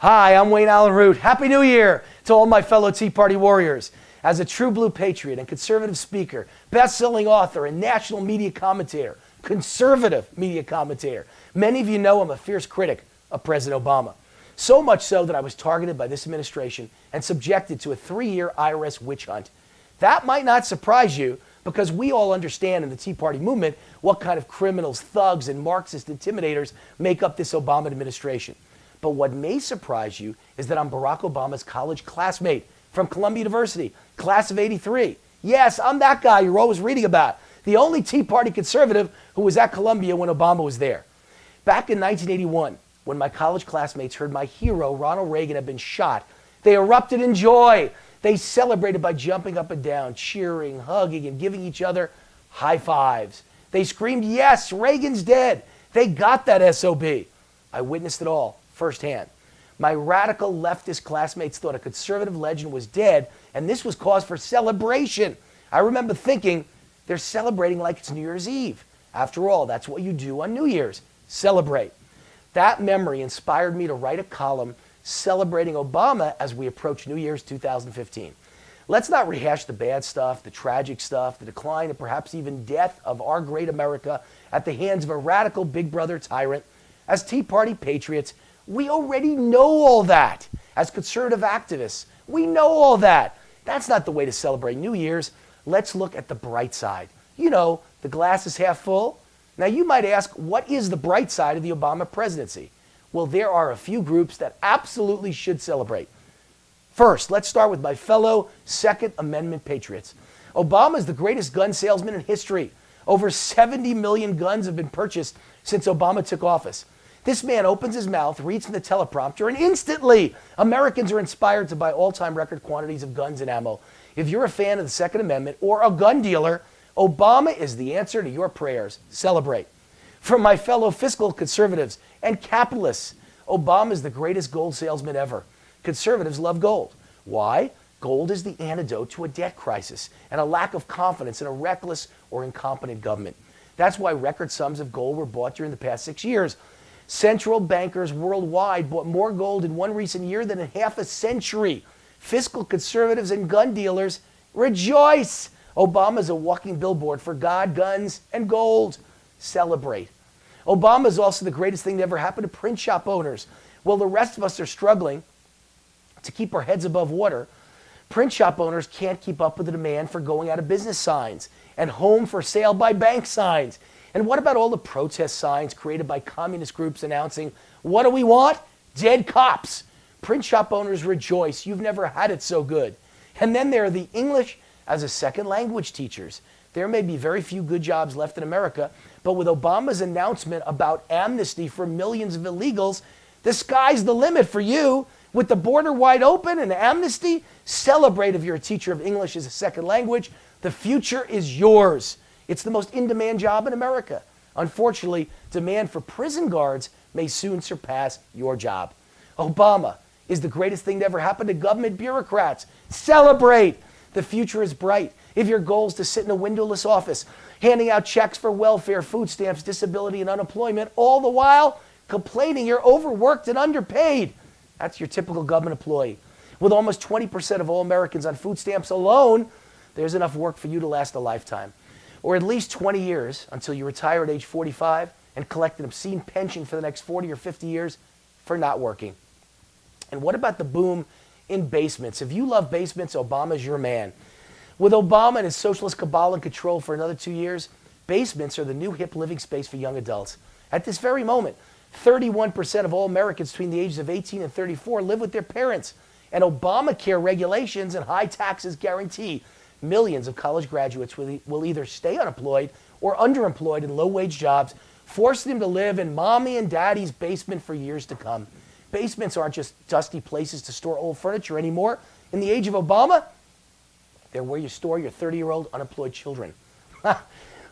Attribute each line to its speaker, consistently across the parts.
Speaker 1: Hi, I'm Wayne Allen Root. Happy New Year to all my fellow Tea Party warriors. As a true blue patriot and conservative speaker, best-selling author and national media commentator, conservative media commentator, many of you know I'm a fierce critic of President Obama. So much so that I was targeted by this administration and subjected to a 3-year IRS witch hunt. That might not surprise you because we all understand in the Tea Party movement what kind of criminals, thugs, and Marxist intimidators make up this Obama administration. But what may surprise you is that I'm Barack Obama's college classmate from Columbia University, class of '83. Yes, I'm that guy you're always reading about, the only Tea Party conservative who was at Columbia when Obama was there. Back in 1981, when my college classmates heard my hero, Ronald Reagan, had been shot, they erupted in joy. They celebrated by jumping up and down, cheering, hugging, and giving each other high fives. They screamed, "Yes, Reagan's dead." They got that SOB. I witnessed it all firsthand. My radical leftist classmates thought a conservative legend was dead, and this was cause for celebration. I remember thinking, they're celebrating like it's New Year's Eve. After all, that's what you do on New Year's, celebrate. That memory inspired me to write a column celebrating Obama as we approach New Year's 2015. Let's not rehash the bad stuff, the tragic stuff, the decline and perhaps even death of our great America at the hands of a radical big brother tyrant. As Tea Party patriots, we already know all that. As conservative activists, we know all that. That's not the way to celebrate New Year's. Let's look at the bright side. You know, the glass is half full. Now you might ask, what is the bright side of the Obama presidency? Well, there are a few groups that absolutely should celebrate. First, let's start with my fellow Second Amendment patriots. Obama is the greatest gun salesman in history. Over 70 million guns have been purchased since Obama took office. This man opens his mouth, reads from the teleprompter, and instantly Americans are inspired to buy all-time record quantities of guns and ammo. If you're a fan of the Second Amendment or a gun dealer, Obama is the answer to your prayers. Celebrate. From my fellow fiscal conservatives and capitalists, Obama is the greatest gold salesman ever. Conservatives love gold. Why? Gold is the antidote to a debt crisis and a lack of confidence in a reckless or incompetent government. That's why record sums of gold were bought during the past 6 years. Central bankers worldwide bought more gold in one recent year than in half a century. Fiscal conservatives and gun dealers rejoice. Obama is a walking billboard for God, guns, and gold. Celebrate. Obama is also the greatest thing to ever happen to print shop owners. While the rest of us are struggling to keep our heads above water, print shop owners can't keep up with the demand for going out of business signs and home for sale by bank signs. And what about all the protest signs created by communist groups announcing, what do we want? Dead cops. Print shop owners rejoice. You've never had it so good. And then there are the English as a second language teachers. There may be very few good jobs left in America, but with Obama's announcement about amnesty for millions of illegals, the sky's the limit for you. With the border wide open and amnesty, celebrate if you're a teacher of English as a second language. The future is yours. It's the most in-demand job in America. Unfortunately, demand for prison guards may soon surpass your job. Obama is the greatest thing to ever happen to government bureaucrats. Celebrate! The future is bright. If your goal is to sit in a windowless office, handing out checks for welfare, food stamps, disability, and unemployment, all the while complaining you're overworked and underpaid, that's your typical government employee. With almost 20% of all Americans on food stamps alone, there's enough work for you to last a lifetime. Or at least 20 years until you retire at age 45 and collect an obscene pension for the next 40 or 50 years for not working. And what about the boom in basements? If you love basements, Obama's your man. With Obama and his socialist cabal in control for another 2 years, basements are the new hip living space for young adults. At this very moment, 31% of all Americans between the ages of 18 and 34 live with their parents. And Obamacare regulations and high taxes guarantee millions of college graduates will either stay unemployed or underemployed in low-wage jobs, forcing them to live in mommy and daddy's basement for years to come. Basements aren't just dusty places to store old furniture anymore. In the age of Obama, they're where you store your 30-year-old unemployed children.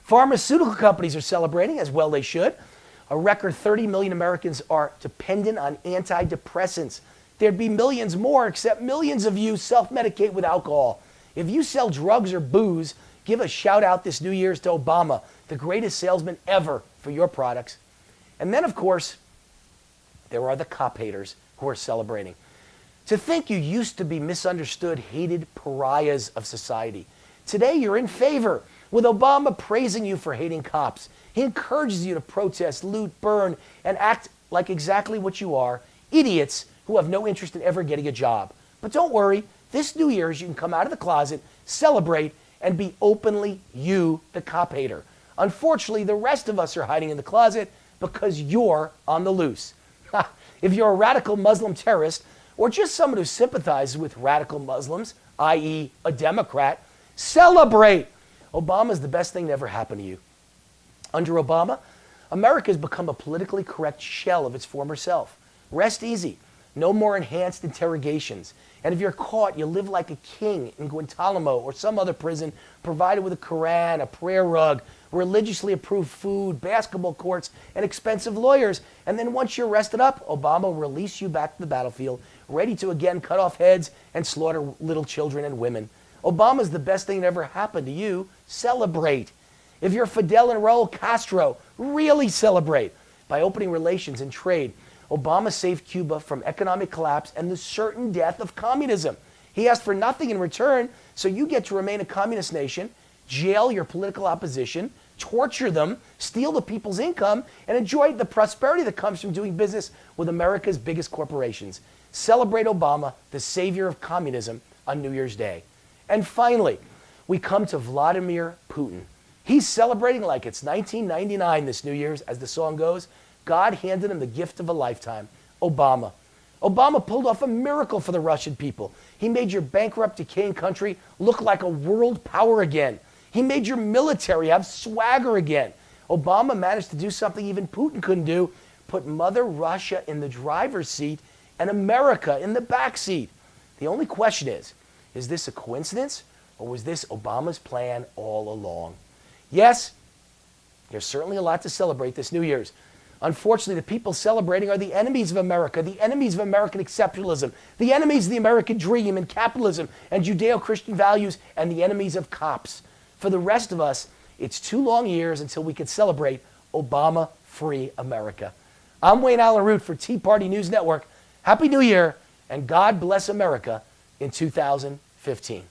Speaker 1: Pharmaceutical companies are celebrating, as well they should. A record 30 million Americans are dependent on antidepressants. There'd be millions more, except millions of you self-medicate with alcohol. If you sell drugs or booze, give a shout out this New Year's to Obama, the greatest salesman ever for your products. And then, of course, there are the cop haters who are celebrating. To think you used to be misunderstood, hated pariahs of society. Today you're in favor, with Obama praising you for hating cops. He encourages you to protest, loot, burn, and act like exactly what you are, idiots who have no interest in ever getting a job. But don't worry, this New Year's you can come out of the closet, celebrate, and be openly you, the cop hater. Unfortunately, the rest of us are hiding in the closet because you're on the loose. If you're a radical Muslim terrorist, or just someone who sympathizes with radical Muslims, i.e. a Democrat, celebrate. Obama's the best thing that ever happened to you. Under Obama, America has become a politically correct shell of its former self. Rest easy. No more enhanced interrogations. And if you're caught, you live like a king in Guantanamo or some other prison, provided with a Quran, a prayer rug, religiously approved food, basketball courts, and expensive lawyers. And then once you're rested up, Obama will release you back to the battlefield, ready to again cut off heads and slaughter little children and women. Obama's the best thing that ever happened to you. Celebrate. If you're Fidel and Raul Castro, really celebrate. By opening relations and trade, Obama saved Cuba from economic collapse and the certain death of communism. He asked for nothing in return, so you get to remain a communist nation, jail your political opposition, torture them, steal the people's income, and enjoy the prosperity that comes from doing business with America's biggest corporations. Celebrate Obama, the savior of communism, on New Year's Day. And finally, we come to Vladimir Putin. He's celebrating like it's 1999 this New Year's, as the song goes. God handed him the gift of a lifetime, Obama. Obama pulled off a miracle for the Russian people. He made your bankrupt, decaying country look like a world power again. He made your military have swagger again. Obama managed to do something even Putin couldn't do, put Mother Russia in the driver's seat and America in the back seat. The only question is this a coincidence, or was this Obama's plan all along? Yes, there's certainly a lot to celebrate this New Year's. Unfortunately, the people celebrating are the enemies of America, the enemies of American exceptionalism, the enemies of the American dream and capitalism and Judeo-Christian values, and the enemies of cops. For the rest of us, it's 2 long years until we can celebrate Obama-free America. I'm Wayne Allen Root for Tea Party News Network. Happy New Year, and God bless America in 2015.